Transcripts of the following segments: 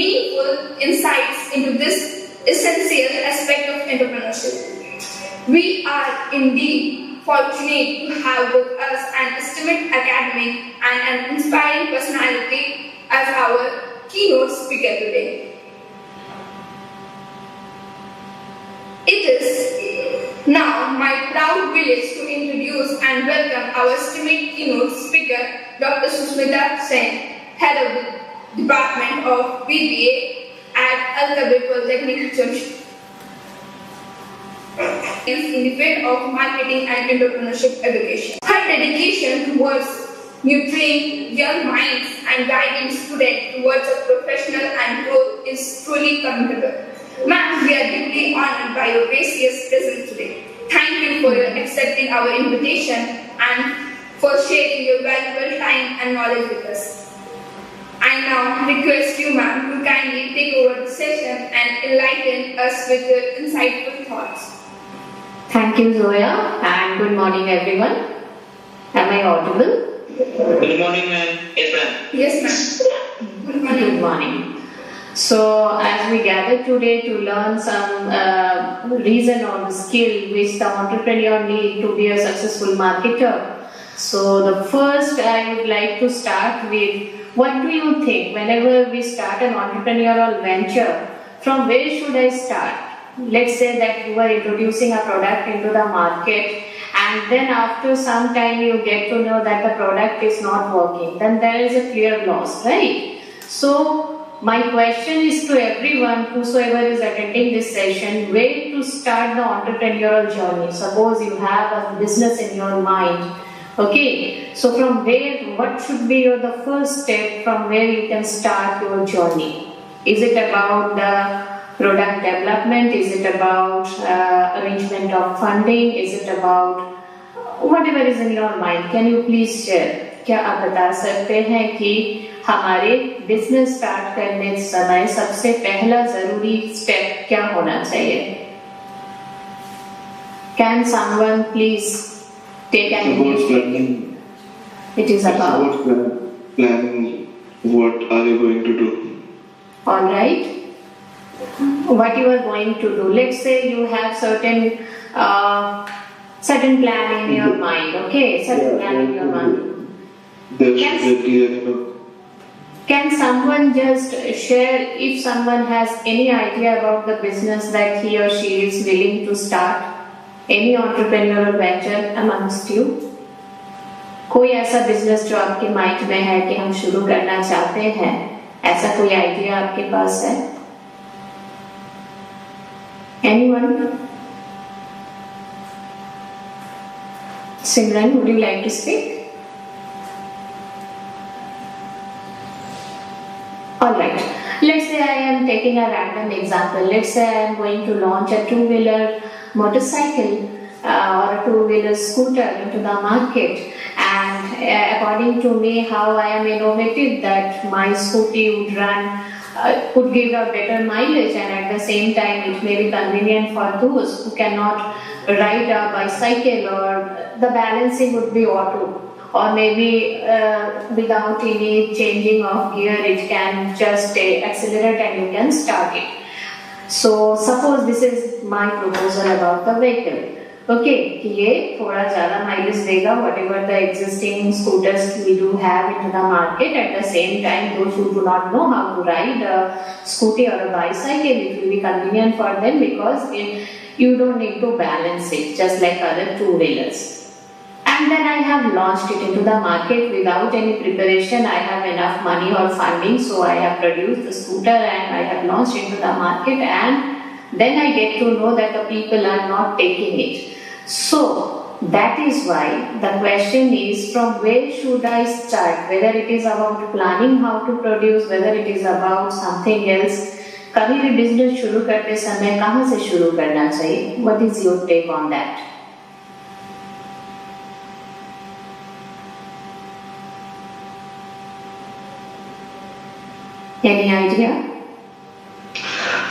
meaningful insights into this essential aspect of entrepreneurship. We are indeed fortunate to have with us an esteemed academic and an inspiring personality as our keynote speaker today. It is now my proud privilege to introduce and welcome our esteemed keynote speaker, Dr. Sushmita Sen, Head of the Department of BBA at Kabir Polytechnic, Jamshedpur. In the field of marketing and entrepreneurship education. Her dedication towards nurturing young minds and guiding students towards a professional and growth is truly commendable. Ma'am, we are deeply honored by your gracious presence today. Thank you for your accepting our invitation and for sharing your valuable time and knowledge with us. I now request you, ma'am, to kindly take over the session and enlighten us with your insightful thoughts. Thank you, Zoya, and good morning, everyone. Am I audible? Good morning, ma'am. Yes, ma'am. Yes, ma'am. Good morning. Good morning. So, as we gather today to learn some reason or skill which the entrepreneur need to be a successful marketer. So, the first I would like to start with, what do you think whenever we start an entrepreneurial venture, from where should I start? Let's say that you are introducing a product into the market and then after some time you get to know that the product is not working. Then there is a clear loss, right? So, my question is to everyone, whosoever is attending this session, where to start the entrepreneurial journey? Suppose you have a business in your mind. Okay, so from where, what should be the first step from where you can start your journey? Is it about the product development? Is it about arrangement of funding? Is it about whatever is in your mind? Can you please share? क्या आप बता सकते हैं कि हमारे business start करने समय सबसे पहला जरूरी स्टेप क्या होना चाहिए? Can someone please take an initiative? It is about planning. What are you going to do? All right. What you are going to do? Let's say you have certain plan in your mind. Okay, certain plan in your mind. Can someone just share if someone has any idea about the business that he or she is willing to start? Any entrepreneurial venture amongst you? कोई ऐसा business जो आपके mind में है कि हम शुरू करना चाहते हैं, ऐसा कोई आइडिया आपके पास है? Anyone? Simran, would you like to speak? Alright, let's say I am taking a random example. Let's say I am going to launch a two-wheeler motorcycle or a two-wheeler scooter into the market, and according to me, how I am innovative that my scooty would give a better mileage, and at the same time it may be convenient for those who cannot ride a bicycle, or the balancing would be auto. Or maybe without any changing of gear, it can just accelerate and you can start it. So suppose this is my proposal about the vehicle. Okay, ये थोड़ा ज़्यादा mileage देगा, whatever the existing scooters we do have into the market. At the same time, those who do not know how to ride a scooty or a bicycle, it will be convenient for them because you don't need to balance it just like other two-wheelers. And then I have launched it into the market without any preparation. I have enough money or funding, so I have produced the scooter and I have launched into the market, and then I get to know that the people are not taking it. So that is why the question is, from where should I start? Whether it is about planning how to produce, whether it is about something else. कभी भी business शुरू करते समय कहाँ से शुरू करना चाहिए? What is your take on that? Any idea?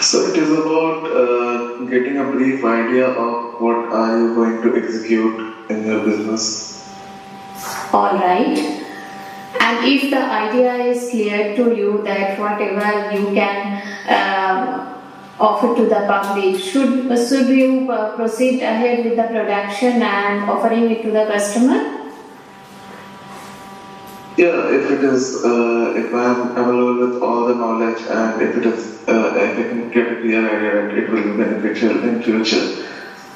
So it is about getting a brief idea of what are you going to execute in your business. All right. And if the idea is clear to you that whatever you can offer to the public, should you proceed ahead with the production and offering it to the customer? Yeah, if it is, if I am available with all the knowledge and if it is, if I can get a clear idea that it will be beneficial in future,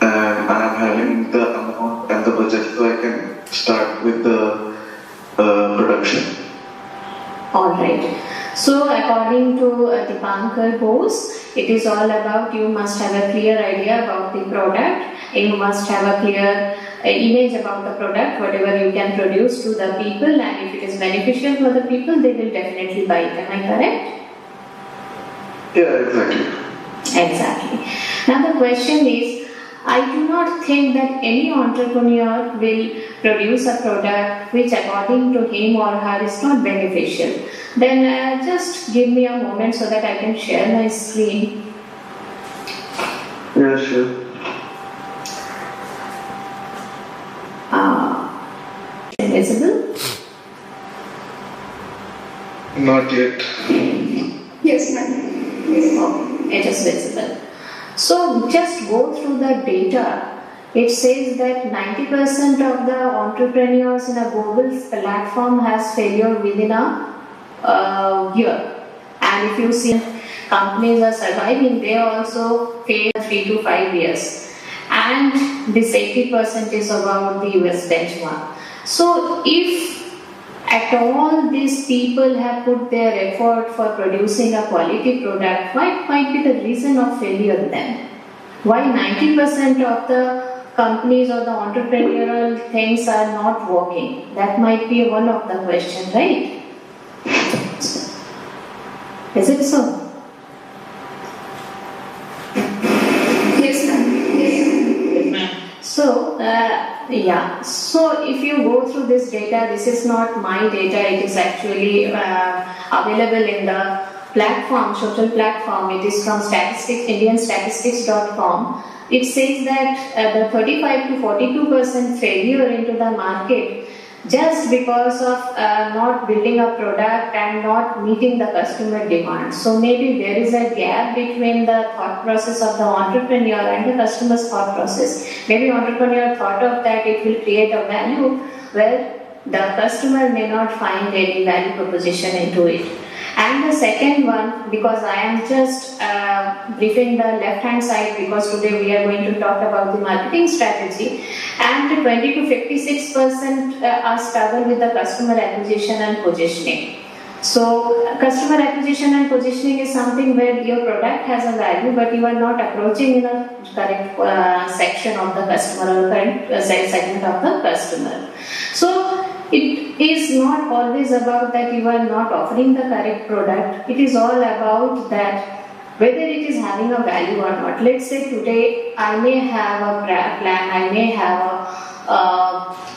and I am having the amount and the budget, so I can start with the production. Alright. So according to Dipankar Bose, it is all about you must have a clear idea about the product, you must have a clear image about the product, whatever you can produce to the people, and if it is beneficial for the people, they will definitely buy it. Am I correct? Yeah, exactly. Exactly. Now the question is, I do not think that any entrepreneur will produce a product which according to him or her is not beneficial. Then just give me a moment so that I can share my screen. Yeah, sure. Visible? Not yet. Yes, ma'am. Yes. Okay, it is visible. So just go through the data. It says that 90% of the entrepreneurs in a global platform has failure within a year. And if you see companies are surviving, they also fail 3 to 5 years. And this 80% is about the US benchmark. So if at all these people have put their effort for producing a quality product, what might be the reason of failure then? Why 90% of the companies or the entrepreneurial things are not working? That might be one of the questions, right? Is it so? Yes, ma'am. Yes, ma'am. So, so if you go through this data, this is not my data, it is actually available in the platform, social platform. It is from indianstatistics.com. It says that the 35 to 42% failure into the market just because of not building a product and not meeting the customer demand. So maybe there is a gap between the thought process of the entrepreneur and the customer's thought process. Maybe entrepreneur thought of that it will create a value where the customer may not find any value proposition into it. And the second one, because I am just briefing the left hand side because today we are going to talk about the marketing strategy, and 20 to 56% are struggle with the customer acquisition and positioning. So customer acquisition and positioning is something where your product has a value but you are not approaching in a correct section of the customer or correct segment of the customer. So it is not always about that you are not offering the correct product. It is all about that whether it is having a value or not. Let's say today I may have a plan, I may have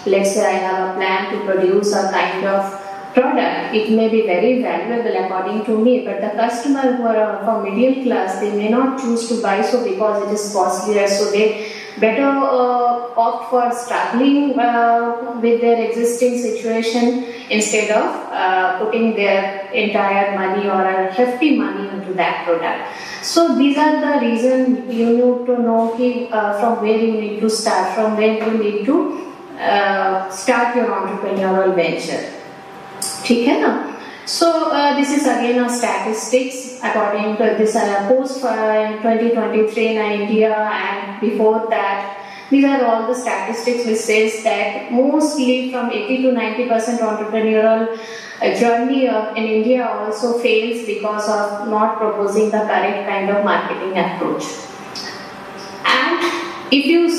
let's say I have a plan to produce a kind of product. It may be very valuable according to me, but the customer who are from middle class, they may not choose to buy so because it is costlier, so they better opt for struggling with their existing situation instead of putting their entire money or a hefty money into that product. So these are the reasons you need to know from where you need to start, from where you need to start your entrepreneurial venture. ठीक है ना? So this is again a statistics according to this post in 2023 in India, and before that these are all the statistics which says that mostly from 80 to 90% entrepreneurial journey in India also fails because of not proposing the correct kind of marketing approach. And if you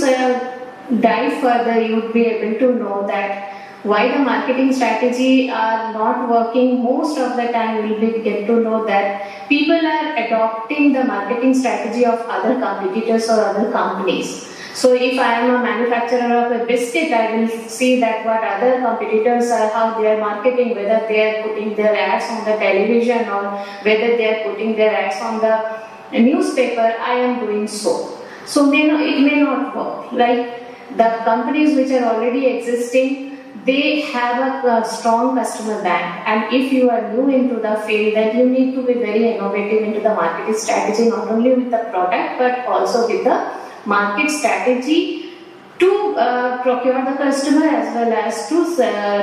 dive further, you would be able to know that why the marketing strategy are not working. Most of the time we will get to know that people are adopting the marketing strategy of other competitors or other companies. So if I am a manufacturer of a biscuit, I will see that what other competitors are, how they are marketing, whether they are putting their ads on the television or whether they are putting their ads on the newspaper. I am doing so. So it may not work. Like the companies which are already existing, they have a strong customer bank, and if you are new into the field, then you need to be very innovative into the marketing strategy, not only with the product but also with the market strategy to procure the customer as well as to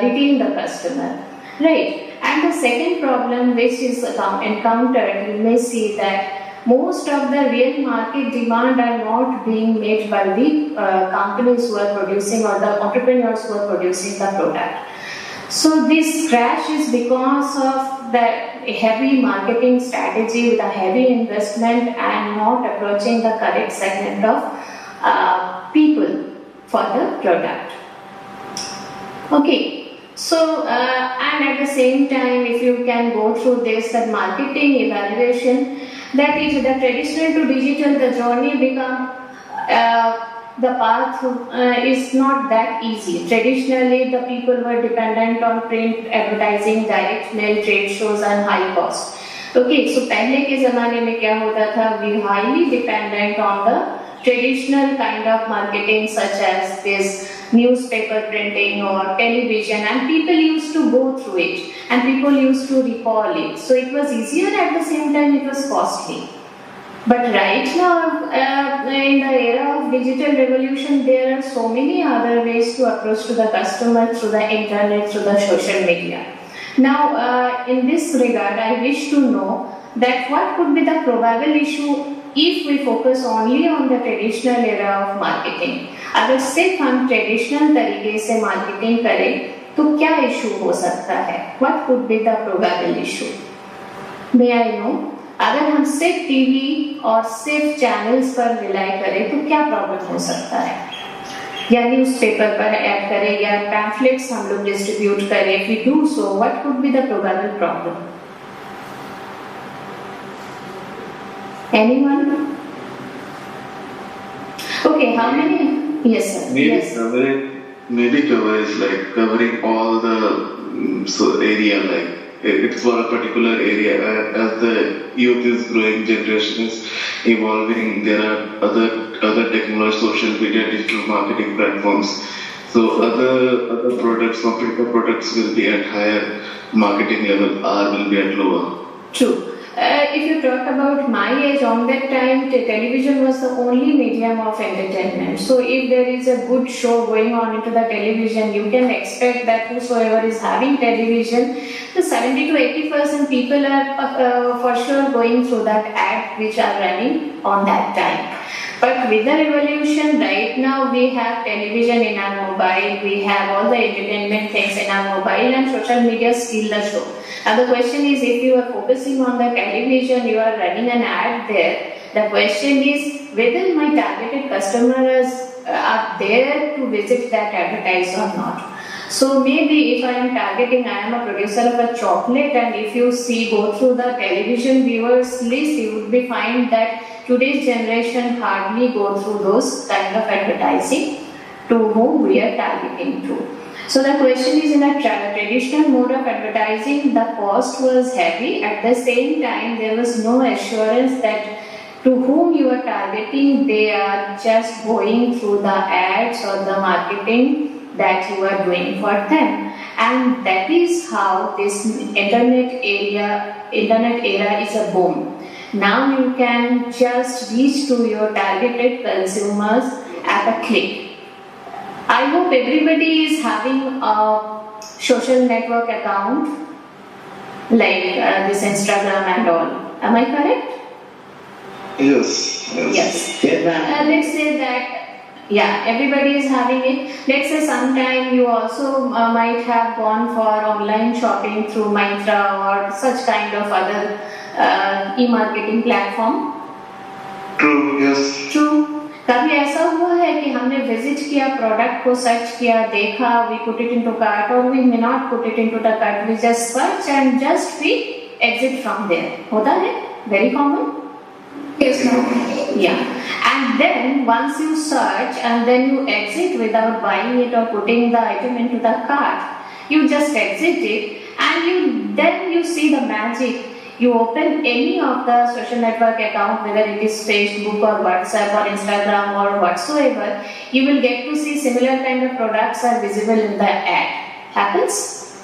retain the customer, right? And the second problem which is encountered, you may see that most of the real market demand are not being met by the companies who are producing or the entrepreneurs who are producing the product. So this crash is because of the heavy marketing strategy with a heavy investment and not approaching the correct segment of people for the product. Okay. So, and at the same time, if you can go through this, that marketing evaluation, that is the traditional to digital, the journey become, the path is not that easy. Traditionally, the people were dependent on print advertising, direct mail, trade shows and high cost. Okay, so पहले के ज़माने में क्या होता था? We highly dependent on the traditional kind of marketing such as this newspaper printing or television, and people used to go through it and people used to recall it. So it was easier, at the same time it was costly. But right now, in the era of digital revolution, there are so many other ways to approach to the customer through the internet, through the social media. Now, in this regard, I wish to know that what could be the probable issue if we focus only on the traditional era of marketing. अगर सिर्फ हम traditional तरीके से marketing करें तो क्या issue हो सकता है? What could be the probable issue? May I know? अगर हम सिर्फ टीवी और सिर्फ चैनल्स पर रिलाई करें तो क्या प्रॉब्लम हो सकता है? या न्यूज़पेपर पर ऐड करें या पैम्फलेट्स हम लोग डिस्ट्रीब्यूट करें? If we do so, what could be the probable problem? Anyone? Okay, how many? Yes, sir. Maybe cover is like covering all the area, like it's for a particular area. As the youth is growing, generation is evolving, there are other technology, social media, digital marketing platforms. So other products, competitor products will be at higher marketing level, or will be at lower. True. If you talk about my age, on that time, television was the only medium of entertainment. So if there is a good show going on into the television, you can expect that whosoever is having television, the 70 to 80% people are for sure going through that ad which are running on that time. But with the revolution, right now we have television in our mobile, we have all the entertainment things in our mobile, and social media steal the show. Now the question is, if you are focusing on the television, you are running an ad there, the question is whether my targeted customers are there to visit that advertise or not. So maybe if I am targeting, I am a producer of a chocolate, and if you go through the television viewers list, you would be find that today's generation hardly go through those kind of advertising to whom we are targeting to. So the question is, in a traditional mode of advertising, the cost was heavy. At the same time, there was no assurance that to whom you are targeting, they are just going through the ads or the marketing that you are doing for them. And that is how this internet era is a boom. Now you can just reach to your targeted consumers at a click. I hope everybody is having a social network account like this Instagram and all. Am I correct? Yes. Yes. Yes, ma'am. Let's say that, yeah, everybody is having it. Let's say sometime you also might have gone for online shopping through Myntra or such kind of other e-marketing platform. True, yes. True. कभी ऐसा हुआ है कि हमने visit किया, product को search किया, देखा, we put it into cart, or we may not put it into the cart, we just search and just we exit from there. होता है? Very common? Yes, ma'am. Yeah. And then once you search and then you exit without buying it or putting the item into the cart, you just exit it, and then you see the magic. You open any of the social network account, whether it is Facebook or WhatsApp or Instagram or whatsoever, you will get to see similar kind of products are visible in the ad. Happens?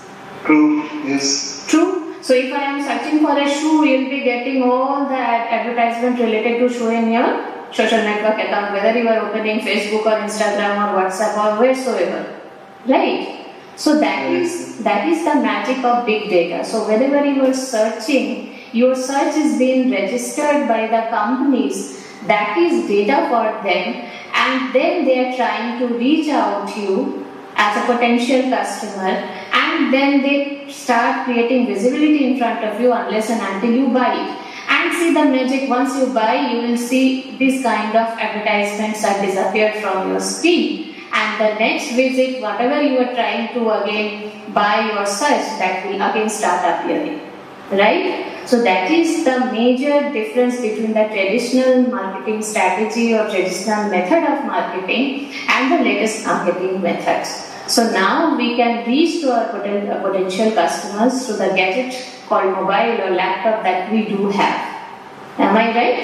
True. Yes. True. So if I am searching for a shoe, you'll be getting all that advertisement related to shoe in your social network account, whether you are opening Facebook or Instagram or WhatsApp or wheresoever. Right? So that is the magic of big data. So whenever you are searching, your search is being registered by the companies. That is data for them, and then they are trying to reach out to you as a potential customer, and then they start creating visibility in front of you unless and until you buy it. And see the magic, once you buy, you will see this kind of advertisements are disappeared from your screen. And the next visit, whatever you are trying to again buy or search, that will again start appearing. Right? So that is the major difference between the traditional marketing strategy or traditional method of marketing and the latest marketing methods. So now we can reach to our potential customers through the gadget called mobile or laptop that we do have. Am I right?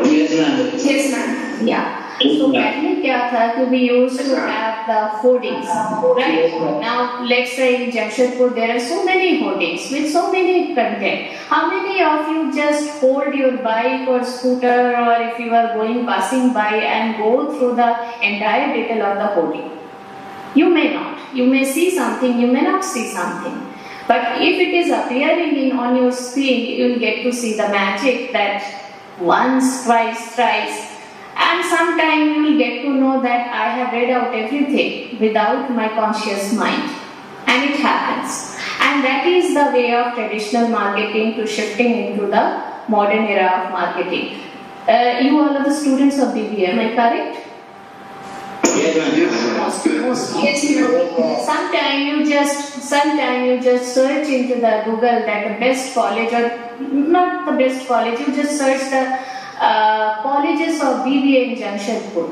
Yes, ma'am. Yes, ma'am. Yeah. So पहले क्या था, we used to have the hoardings, right? Now let's say in Jamshedpur there are so many hoardings with so many content. How many of you just hold your bike or scooter, or if you are passing by and go through the entire detail of the hoarding? You may not. You may see something, you may not see something. But if it is appearing on your screen, you will get to see the magic that once, twice, thrice. And sometime you will get to know that I have read out everything without my conscious mind. And it happens. And that is the way of traditional marketing to shifting into the modern era of marketing. You all are the students of BBA, am I correct? Yes, ma'am. Mostly. Yes, ma'am. Sometime you just search into the Google that the best college, or not the best college, you just search the colleges of BBA in Jamshedpur,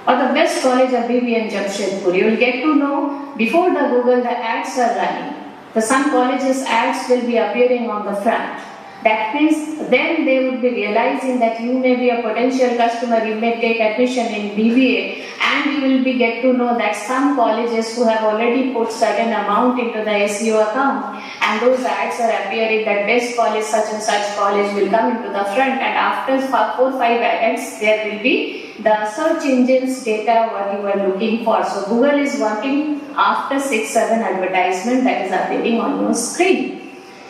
or the best college of BBA in Jamshedpur. You will get to know before the Google the ads are running. Some colleges ads will be appearing on the front. That means then they would be realizing that you may be a potential customer, you may take admission in BBA, and you will be get to know that some colleges who have already put certain amount into the SEO account, and those ads are appearing that best college, such and such college will come into the front, and after 4-5 ads there will be the search engines data what you are looking for. So Google is wanting after 6-7 advertisement that is appearing on your screen.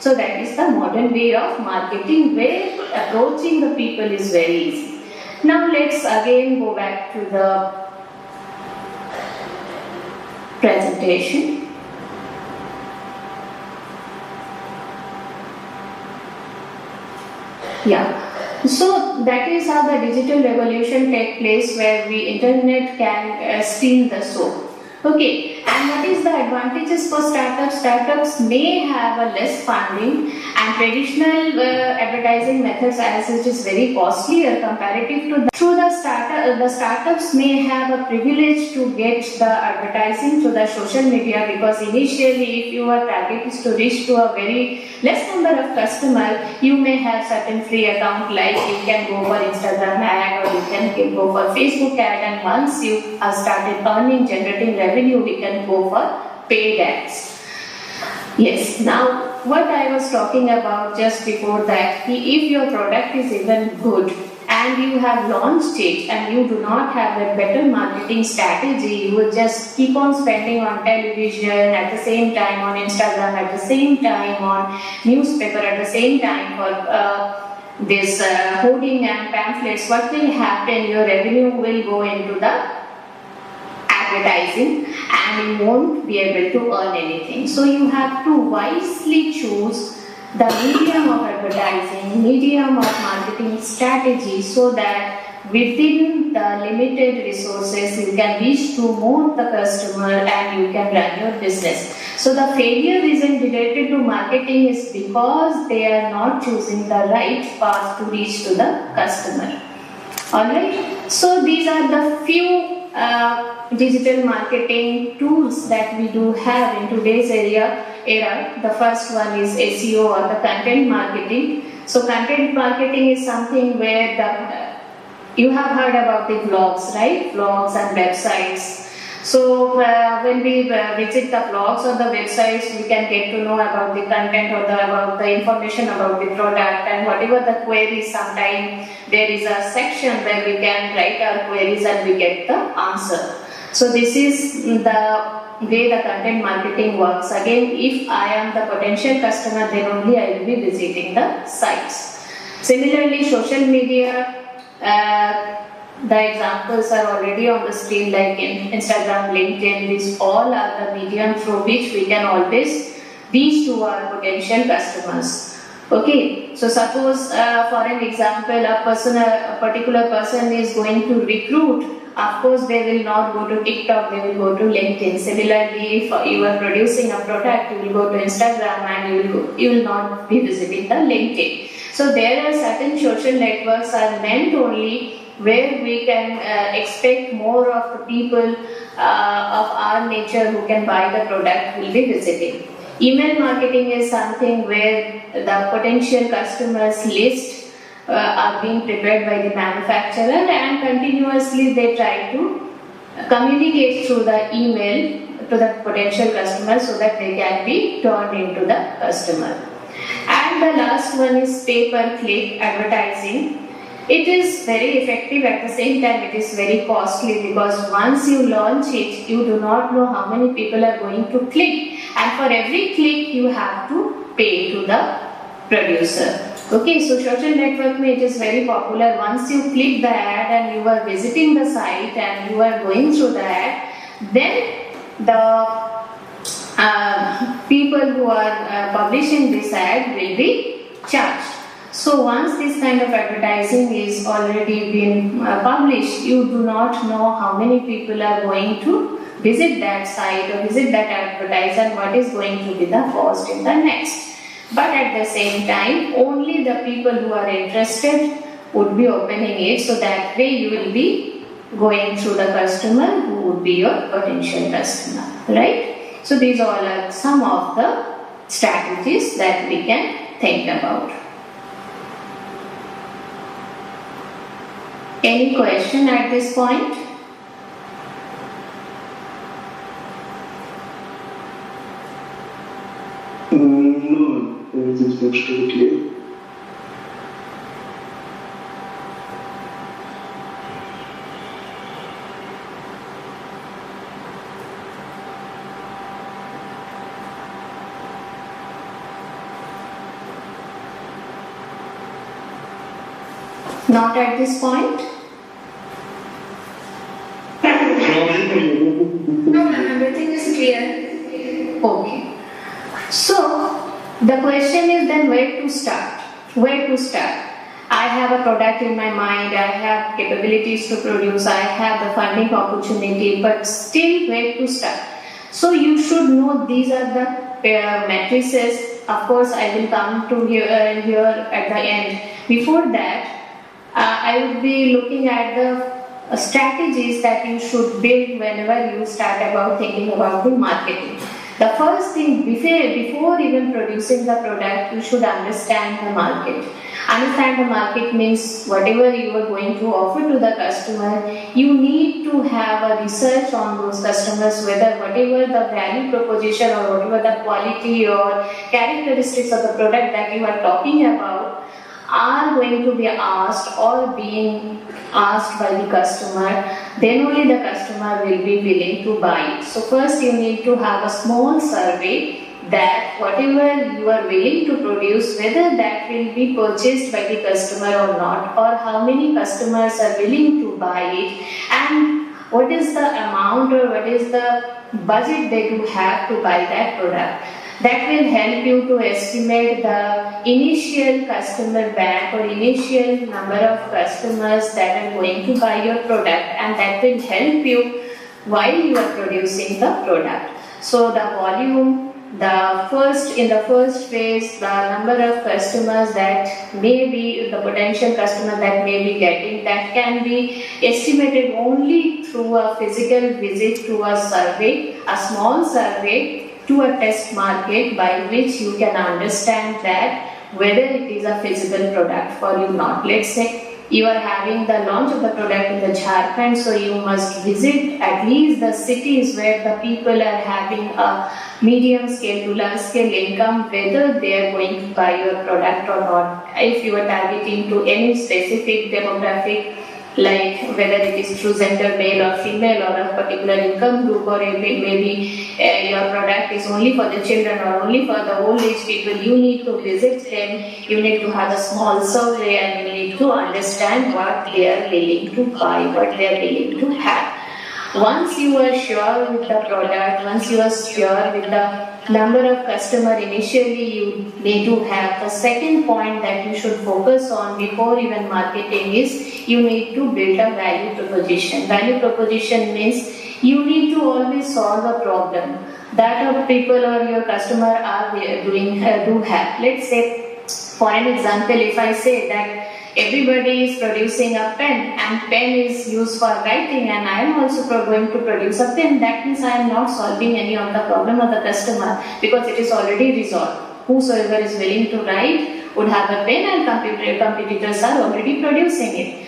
So that is the modern way of marketing where approaching the people is very easy. Now let's again go back to the presentation. Yeah. So that is how the digital revolution takes place, where the internet can steal the soul. Okay, and what is the advantages for startups? Startups may have a less funding, and traditional advertising methods as it is very costlier comparative to the. Through the startups may have a privilege to get the advertising through the social media, because initially if your target is to reach to a very less number of customers, you may have certain free account, like you can go for Instagram ad or you can go for Facebook ad, and once you have started earning, generating revenue, we can go for paid ads. Yes, now what I was talking about just before that, if your product is even good and you have launched it and you do not have a better marketing strategy, you will just keep on spending on television at the same time, on Instagram at the same time, on newspaper at the same time for this hoarding and pamphlets, what will happen? Your revenue will go into the advertising and you won't be able to earn anything. So you have to wisely choose the medium of advertising, medium of marketing strategy, so that within the limited resources you can reach to more the customer and you can run your business. So the failure isn't related to marketing is because they are not choosing the right path to reach to the customer. Alright, so these are the few digital marketing tools that we do have in today's era. The first one is SEO, or the content marketing. So content marketing is something where you have heard about the blogs, right? Blogs and websites. So when we visit the blogs or the websites, we can get to know about the content or about the information about the product, and whatever the queries. Sometimes there is a section where we can write our queries and we get the answer. So this is the way the content marketing works. Again, if I am the potential customer, then only I will be visiting the sites. Similarly, social media, the examples are already on the screen, like in Instagram, LinkedIn. These all are the medium through which we can always reach to our potential customers. Okay, so suppose for an example, a particular person is going to recruit. Of course, they will not go to TikTok, they will go to LinkedIn. Similarly, if you are producing a product, you will go to Instagram and you will not be visiting the LinkedIn. So there are certain social networks are meant only where we can expect more of the people of our nature who can buy the product will be visiting. Email marketing is something where the potential customers list are being prepared by the manufacturer, and continuously they try to communicate through the email to the potential customer so that they can be turned into the customer. And the last one is pay-per-click advertising. It is very effective, at the same time it is very costly, because once you launch it, you do not know how many people are going to click, and for every click you have to pay to the producer. Okay, so social network it is very popular. Once you click the ad and you are visiting the site and you are going through the ad, then the people who are publishing this ad will be charged. So once this kind of advertising is already been published, you do not know how many people are going to visit that site or visit that advertise, and what is going to be the cost in the next. But at the same time, only the people who are interested would be opening it, so that way you will be going through the customer who would be your potential customer, right? So these all are some of the strategies that we can think about. Any question at this point? No, everything seems to be clear. Not at this point? No, ma'am, everything is clear. Okay. So, the question is then where to start? Where to start? I have a product in my mind, I have capabilities to produce, I have the funding opportunity, but still where to start? So, you should know these are the matrices. Of course, I will come to here at the end. Before that, I would be looking at the strategies that you should build whenever you start about thinking about the marketing. The first thing, before even producing the product, you should understand the market. Understand the market means whatever you are going to offer to the customer, you need to have a research on those customers, whether whatever the value proposition or whatever the quality or characteristics of the product that you are talking about are going to be asked or being asked by the customer, then only the customer will be willing to buy it. So first you need to have a small survey that whatever you are willing to produce, whether that will be purchased by the customer or not, or how many customers are willing to buy it, and what is the amount or what is the budget they do have to buy that product. That will help you to estimate the initial customer bank or initial number of customers that are going to buy your product, and that will help you while you are producing the product. So the volume, in the first phase, the number of customers that may be the potential customer that may be getting, that can be estimated only through a physical visit to a survey, a small survey to a test market, by which you can understand that whether it is a feasible product for you or not. Let's say you are having the launch of the product in the Jharkhand, so you must visit at least the cities where the people are having a medium scale to large scale income, whether they are going to buy your product or not. If you are targeting to any specific demographic, like whether it is through gender, male or female, or a particular income group, or maybe your product is only for the children or only for the old age people, you need to visit them, you need to have a small survey, and you need to understand what they are willing to buy, what they are willing to have. Once you are sure with the product, once you are sure with the number of customer initially you need to have, the second point that you should focus on before even marketing is you need to build a value proposition. Value proposition means you need to always solve a problem that our people or your customer are do have. Let's say, for an example, if I say that everybody is producing a pen and pen is used for writing and I am also going to produce a pen, that means I am not solving any of the problem of the customer because it is already resolved. Whosoever is willing to write would have a pen and competitors are already producing it.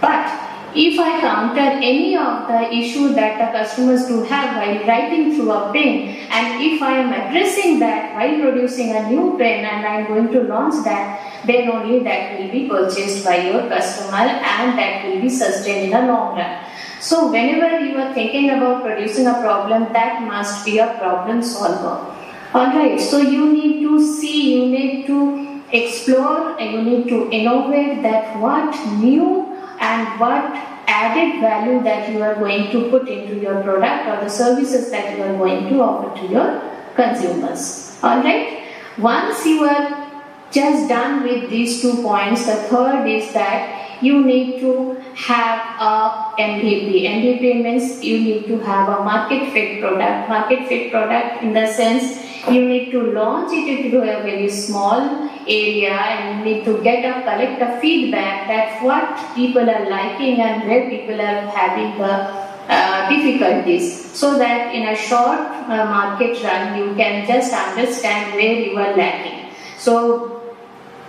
But if I counter any of the issue that the customers do have while writing through a pen, and if I am addressing that while producing a new pen and I am going to launch that, then only that will be purchased by your customer and that will be sustained in the long run. So whenever you are thinking about producing a problem, that must be a problem solver. Alright, so you need to see, you need to explore, and you need to innovate that what new and what added value that you are going to put into your product or the services that you are going to offer to your consumers. Alright, once you are just done with these 2 points, the third is that you need to have a MVP. MVP means you need to have a market fit product. Market fit product in the sense you need to launch it into a very small area and you need to collect a feedback that what people are liking and where people are having the difficulties, so that in a short market run you can just understand where you are lacking. So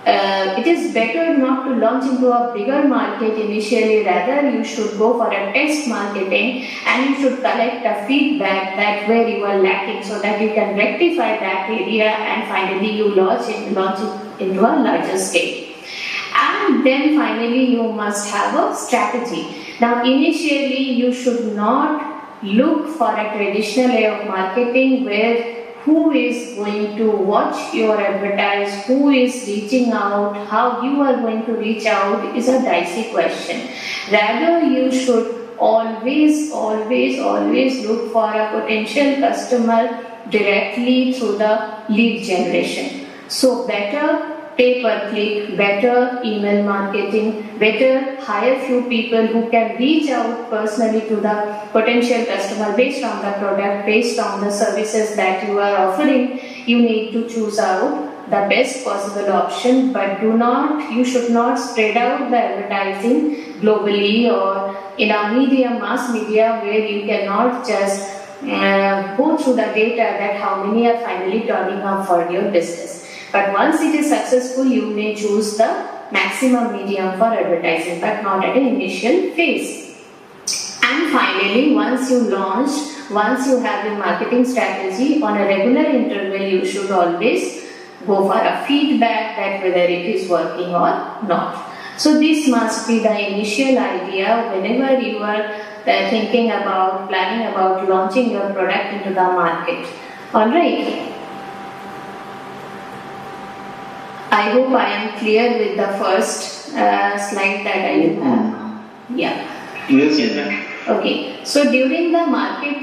it is better not to launch into a bigger market initially, rather you should go for a test marketing and you should collect a feedback that where you are lacking so that you can rectify that area and finally you launch it into a larger scale. And then finally you must have a strategy. Now initially you should not look for a traditional way of marketing where who is going to watch your advertise, who is reaching out, how you are going to reach out is a dicey question. Rather, you should always look for a potential customer directly through the lead generation. So better pay-per-click, better email marketing, better hire few people who can reach out personally to the potential customer based on the product, based on the services that you are offering. You need to choose out the best possible option, but you should not spread out the advertising globally or in a mass media where you cannot just go through the data that how many are finally turning up for your business. But once it is successful, you may choose the maximum medium for advertising, but not at an initial phase. And finally, once you launch, once you have a marketing strategy, on a regular interval, you should always go for a feedback that whether it is working or not. So this must be the initial idea whenever you are thinking about, planning about launching your product into the market. Alright. I hope I am clear with the first slide that I have. Yeah. Yes, ma'am. Okay. So during the market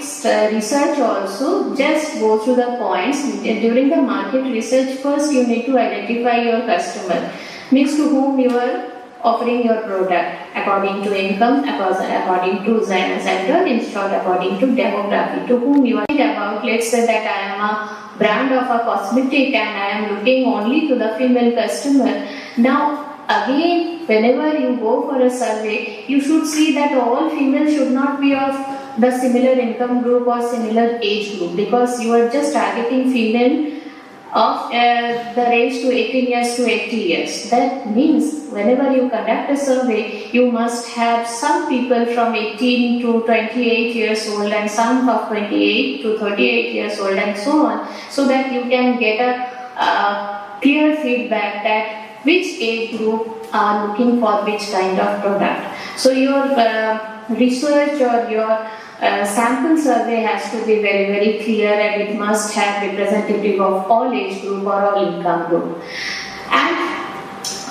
research also, just go through the points. During the market research, first you need to identify your customer, means to whom you are offering your product according to income, according to gender, instead according to demography, to whom you are about. Let's say that I am a brand of a cosmetic and I am looking only to the female customer. Now again, whenever you go for a survey, you should see that all females should not be of the similar income group or similar age group, because you are just targeting female of the range to 18 years to 80 years. That means whenever you conduct a survey, you must have some people from 18 to 28 years old and some of 28 to 38 years old and so on, so that you can get a clear feedback that which age group are looking for which kind of product. So your research or your sample survey has to be very, very clear, and it must have representative of all age group or all income group. And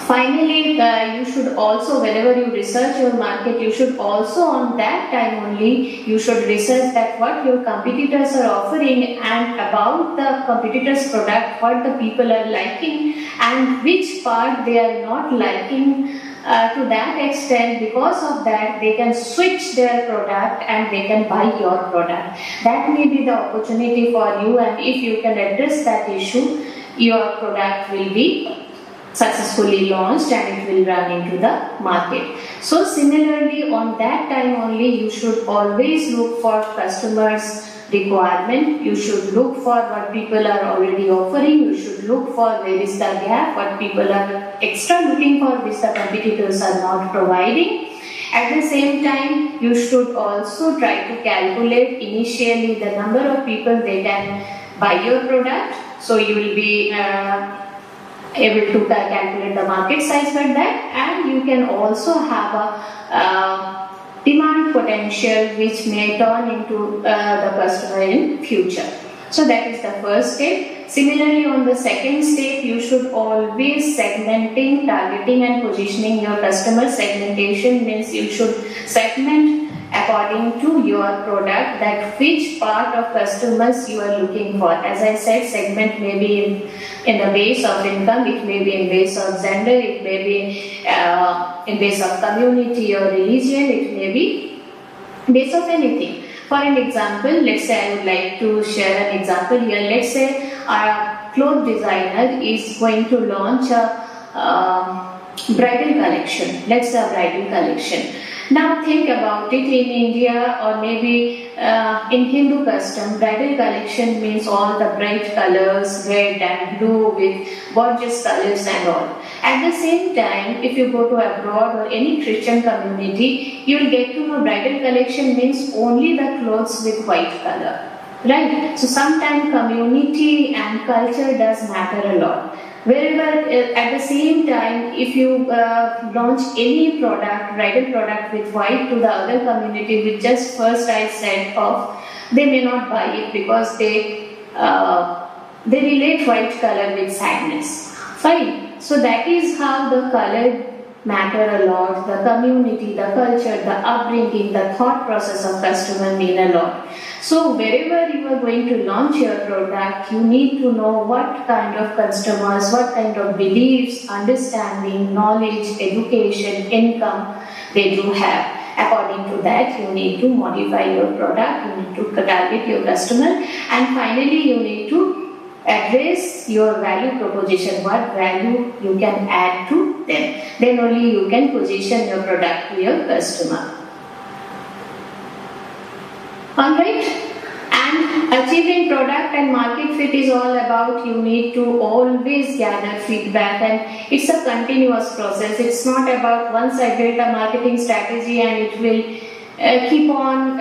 finally, you should also, whenever you research your market, you should also on that time only, you should research that what your competitors are offering and about the competitors' product, what the people are liking and which part they are not liking. To that extent, because of that, they can switch their product and they can buy your product. That may be the opportunity for you, and if you can address that issue, your product will be successfully launched and it will run into the market. So similarly, on that time only, you should always look for customers' requirement. You should look for what people are already offering. You should look for where is the gap, what people are extra looking for which the competitors are not providing. At the same time, you should also try to calculate initially the number of people they can buy your product. So you will be able to calculate the market size for that, and you can also have a demand potential which may turn into the customer in future. So that is the first step. Similarly, on the second step, you should always segmenting, targeting and positioning your customer. Segmentation means you should segment according to your product, that which part of customers you are looking for. As I said, segment may be in the base of income, it may be in base of gender, it may be in base of community or religion, it may be base of anything. For an example, let's say I would like to share an example here. Let's say a cloth designer is going to launch a bridal collection. Let's say a bridal collection. Now think about it, in India or maybe in Hindu custom, bridal collection means all the bright colors, red and blue with gorgeous colors and all. At the same time, if you go to abroad or any Christian community, you will get to know bridal collection means only the clothes with white color. Right? So sometimes community and culture does matter a lot. Wherever at the same time, if you launch any product, bridal product with white to the other community with just first eye set off, they may not buy it because they relate white color with sadness. Fine. So that is how the color matter a lot. The community, the culture, the upbringing, the thought process of customer mean a lot. So wherever you are going to launch your product, you need to know what kind of customers, what kind of beliefs, understanding, knowledge, education, income they do have. According to that, you need to modify your product, you need to target your customer, and finally you need to address your value proposition, what value you can add to them. Then only you can position your product to your customer. Alright, and achieving product and market fit is all about you need to always gather feedback, and it's a continuous process. It's not about once I build a marketing strategy and it will keep on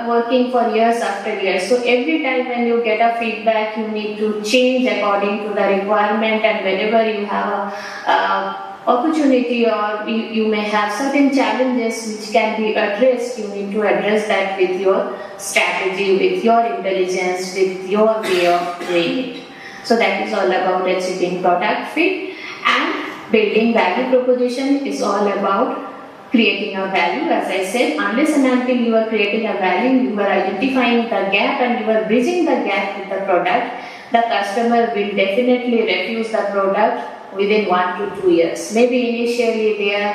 working for years after years. So every time when you get a feedback, you need to change according to the requirement, and whenever you have a opportunity or you may have certain challenges which can be addressed, you need to address that with your strategy, with your intelligence, with your way of doing it. So that is all about achieving product fit, and building value proposition is all about creating a value. As I said, unless and until you are creating a value, you are identifying the gap and you are bridging the gap with the product, the customer will definitely refuse the product within 1 to 2 years. Maybe initially they are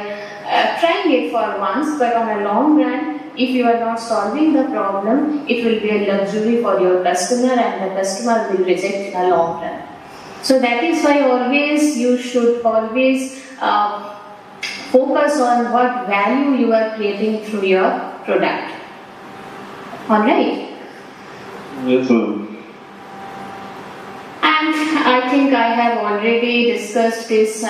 trying it for once, but on a long run, if you are not solving the problem, it will be a luxury for your customer and the customer will reject in a long run. So that is why always you should always focus on what value you are creating through your product. Alright? Yes, ma'am. And I think I have already discussed this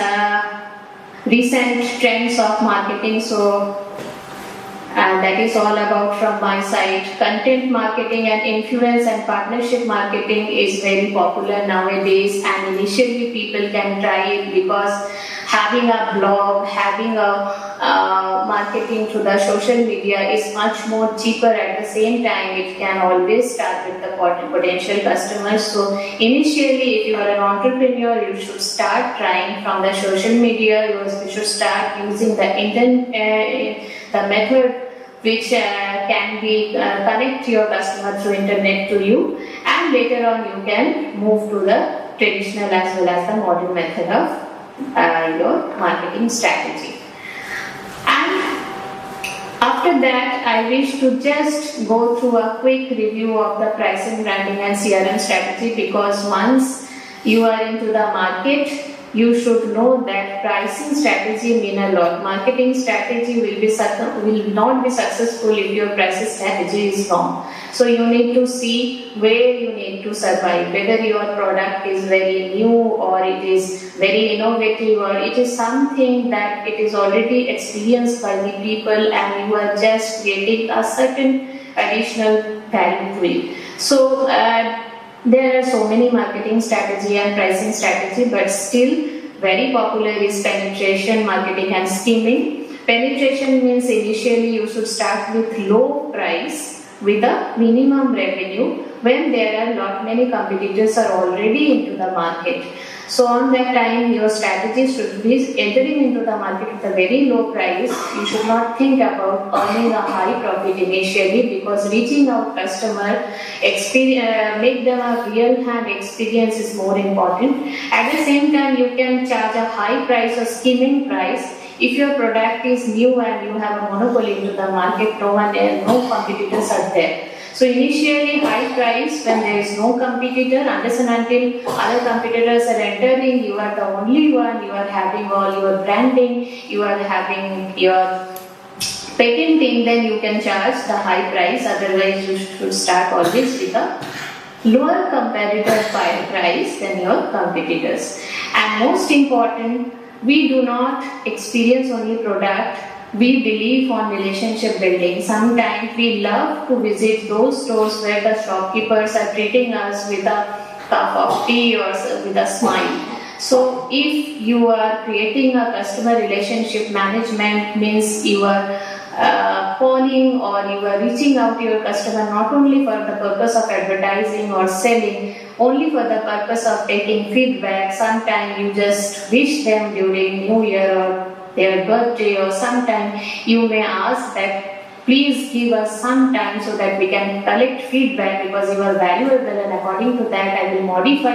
recent trends of marketing. So that is all about from my side. Content marketing and influence and partnership marketing is very popular nowadays, and initially people can try it because having a blog, having a marketing through the social media is much more cheaper. At the same time, it can always start with the potential customers. So initially, if you are an entrepreneur, you should start trying from the social media. You should start using the internet, the method which can be connect your customer through internet to you, and later on you can move to the traditional as well as the modern method of your marketing strategy. And after that, I wish to just go through a quick review of the pricing, branding and CRM strategy, because once you are into the market, you should know that pricing strategy mean a lot. Marketing strategy will not be successful if your pricing strategy is wrong. So you need to see where you need to survive, whether your product is very new or it is very innovative, or it is something that it is already experienced by the people and you are just creating a certain additional value to it. So there are so many marketing strategy and pricing strategy, but still very popular is penetration marketing and skimming. Penetration means initially you should start with low price with a minimum revenue when there are not many competitors are already into the market. So on that time, your strategy should be entering into the market at a very low price. You should not think about earning a high profit initially, because reaching out customer, make them a real hand experience is more important. At the same time, you can charge a high price or skimming price. If your product is new and you have a monopoly into the market, no competitors are there. So initially high price when there is no competitor, unless and until other competitors are entering, you are the only one, you are having all your branding, you are having your patenting, then you can charge the high price. Otherwise you should start always with a lower competitor price than your competitors. And most important, we do not experience only product, we believe on relationship building. Sometimes we love to visit those stores where the shopkeepers are treating us with a cup of tea or with a smile. So if you are creating a customer relationship management, means you are calling or you are reaching out to your customer not only for the purpose of advertising or selling, only for the purpose of taking feedback. Sometimes you just wish them during New Year or their birthday, or sometime you may ask that please give us some time so that we can collect feedback, because you are valuable and according to that I will modify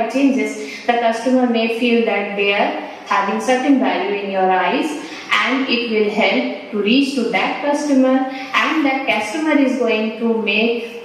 changes. The customer may feel that they are having certain value in your eyes, and it will help to reach to that customer, and that customer is going to make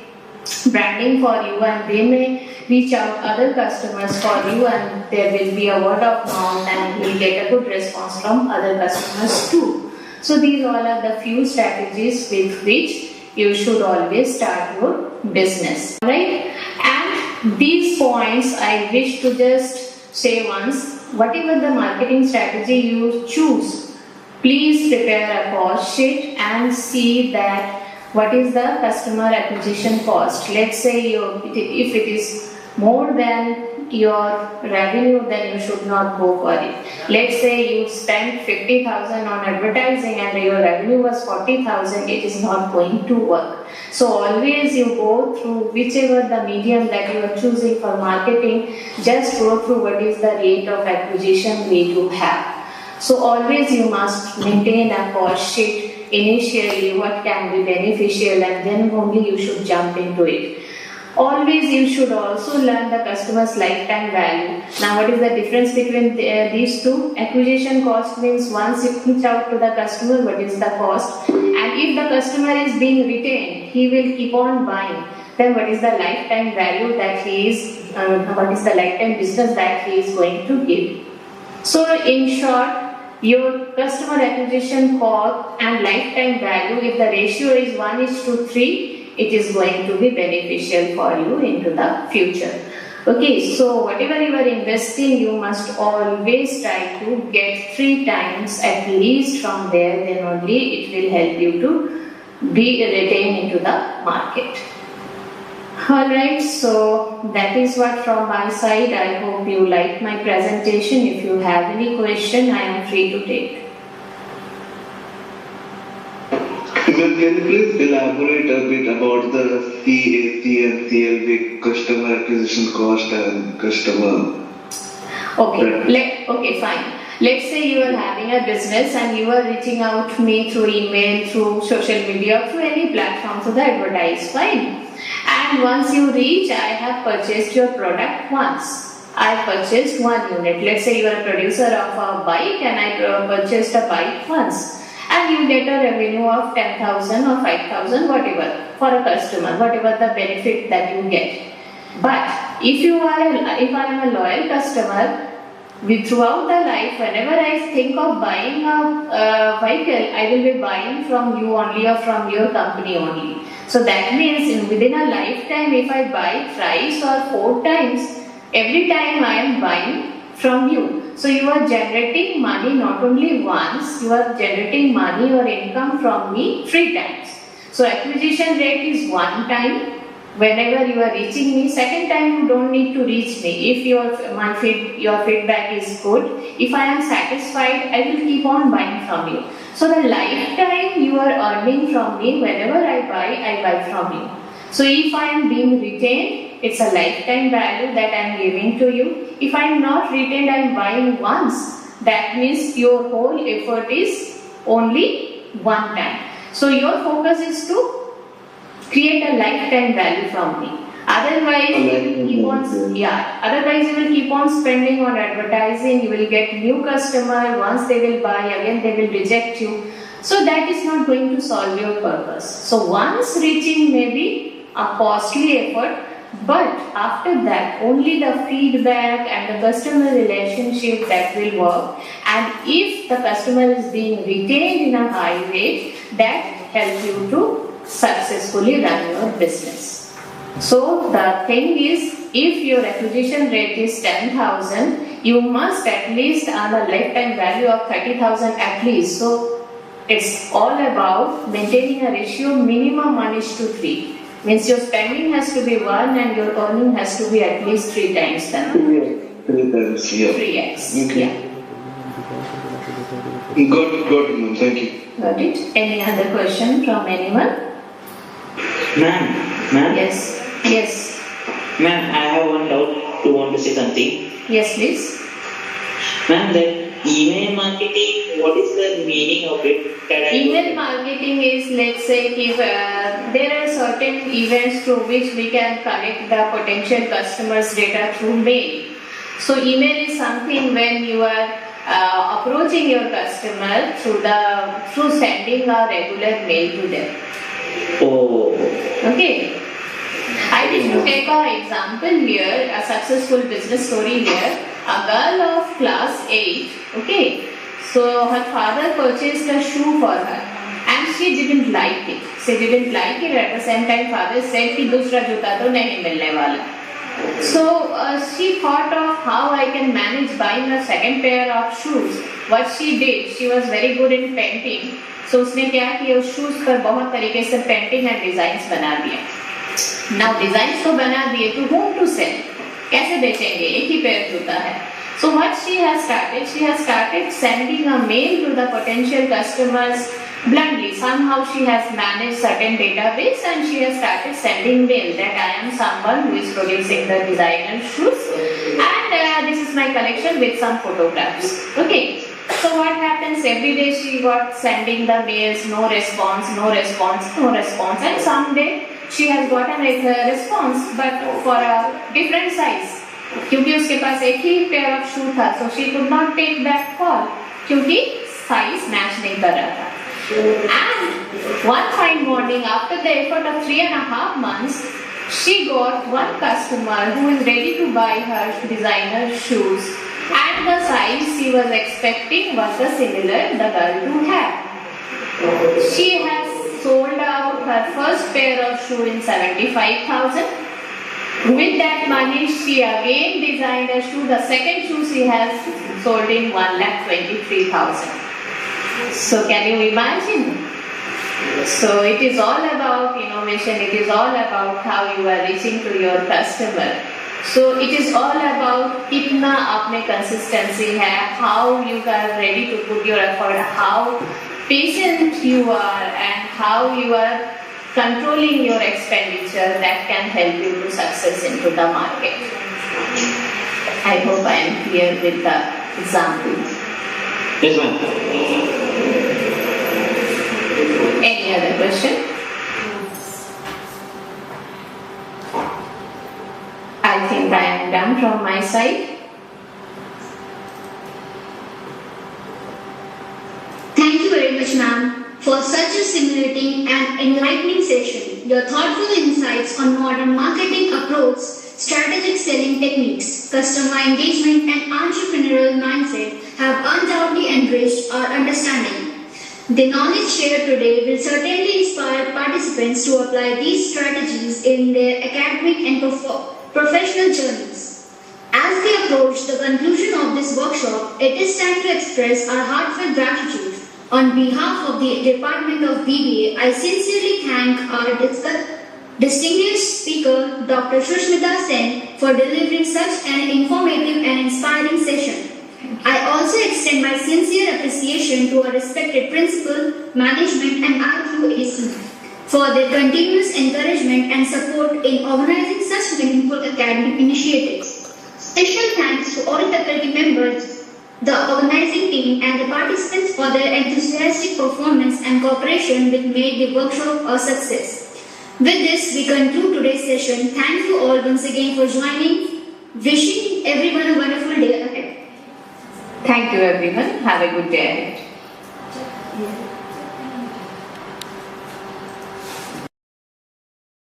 branding for you, and they may reach out other customers for you, and there will be a word of mouth and you will get a good response from other customers too. So these all are the few strategies with which you should always start your business, right? And these points I wish to just say once. Whatever the marketing strategy you choose, please prepare a cost sheet and see that what is the customer acquisition cost. Let's say if it is more than your revenue, then you should not go for it. Let's say you spent 50,000 on advertising and your revenue was 40,000, it is not going to work. So always you go through whichever the medium that you are choosing for marketing, just go through what is the rate of acquisition rate you have. So always you must maintain a cost sheet initially, what can be beneficial, and then only you should jump into it. Always you should also learn the customer's lifetime value. Now what is the difference between these two? Acquisition cost means once you reach out to the customer, what is the cost? And if the customer is being retained, he will keep on buying. Then what is the lifetime value that he is, what is the lifetime business that he is going to give? So in short, your customer acquisition cost and lifetime value, if the ratio is 1:3, it is going to be beneficial for you into the future. Okay, so whatever you are investing, you must always try to get 3 times at least from there, then only it will help you to be retained into the market. Alright, so that is what from my side. I hope you like my presentation. If you have any question, I am free to take. Can you please elaborate a bit about the CAC and CLV, customer acquisition cost and customer? Okay, fine. Let's say you are having a business and you are reaching out to me through email, through social media, through any platform to advertise, fine. And once you reach, I have purchased your product once. I purchased 1 unit. Let's say you are a producer of a bike and I purchased a bike once. And you get a revenue of 10,000 or 5,000, whatever, for a customer, whatever the benefit that you get. But if I am a loyal customer, throughout the life, whenever I think of buying a vehicle, I will be buying from you only or from your company only. So that means within a lifetime, if I buy thrice or 4 times, every time I am buying from you. So you are generating money not only once, you are generating money or income from me 3 times. So acquisition rate is 1 time. Whenever you are reaching me, second time you don't need to reach me. If your feedback is good, if I am satisfied, I will keep on buying from you. So the lifetime you are earning from me, whenever I buy from you. So if I am being retained, it's a lifetime value that I am giving to you. If I am not retained, I am buying once. That means your whole effort is only 1 time. So your focus is to create a lifetime value from me. Otherwise, you will keep on spending on advertising. You will get new customer. Once they will buy, again they will reject you. So that is not going to solve your purpose. So once reaching may be a costly effort, but after that only the feedback and the customer relationship that will work. And if the customer is being retained in a high rate, that helps you to successfully run your business. So the thing is, if your acquisition rate is 10,000, you must at least earn a lifetime value of 30,000 at least. So it's all about maintaining a ratio minimum 1:3. Means your spending has to be 1 and your earning has to be at least 3 times then. 3 times, yeah. 3x. Okay. Yeah. Got it, ma'am. Thank you. Got it? Any other question from anyone? Ma'am? Yes. Ma'am, I have one doubt to want to say something. Yes, please. Ma'am, that email marketing, what is the meaning of it? Email marketing is, let's say, if there are certain events through which we can collect the potential customers' data through mail. So email is something when you are approaching your customer through sending a regular mail to them. Oh. Okay. I wish to take an example here, a successful business story here. A girl of class 8, okay. So her father purchased a shoe for her and she didn't like it. At the same time father said कि दूसरा जूता तो नहीं मिलने वाला. So she thought of how I can manage buying a second pair of shoes. What she did, she was very good in painting. So उसने क्या किया, उस shoes पर बहुत तरीके से painting and designs बना दिए. Now designs तो बना दिए, to whom to sell? कैसे बेचेंगे? एक ही पैर जूता है. So what she has started sending a mail to the potential customers bluntly. Somehow she has managed certain database and she has started sending mail that I am someone who is producing the designer shoes and this is my collection with some photographs. Okay. So what happens, every day she got sending the mails, no response, and someday she has gotten a response but for a different size. क्योंकि उसके पास एक ही pair of शू था, so she could not take that call क्योंकि size match नहीं कर रहा था. And one fine morning, after the effort of 3.5 months, she got one customer who is ready to buy her designer shoes, and the size she was expecting was the similar the girl to have. She has sold out her first pair of shoe in 75,000. With that money, she She again designed a shoe. The second shoe she has sold in 1,23,000. So can you imagine? So it is all about innovation. It is all about how you are reaching to your customer. So it is all about कितना आप में consistency है, how you are ready to put your effort, how patient you are, and how you are controlling your expenditure that can help you to success into the market. I hope I am clear with the examples. Yes, ma'am. Any other question? I think I am done from my side. Thank you very much, ma'am, for such a stimulating and enlightening session. Your thoughtful insights on modern marketing approach, strategic selling techniques, customer engagement, and entrepreneurial mindset have undoubtedly enriched our understanding. The knowledge shared today will certainly inspire participants to apply these strategies in their academic and professional journeys. As we approach the conclusion of this workshop, it is time to express our heartfelt gratitude. On behalf of the Department of BBA, I sincerely thank our distinguished speaker, Dr. Sushmita Sen, for delivering such an informative and inspiring session. I also extend my sincere appreciation to our respected principal, management, and IQAC for their continuous encouragement and support in organizing such meaningful academic initiatives. Special thanks to all faculty members, the organizing team, and the participants for their enthusiastic performance and cooperation which made the workshop a success. With this, we conclude today's session. Thank you all once again for joining. Wishing everyone a wonderful day ahead. Thank you everyone. Have a good day ahead.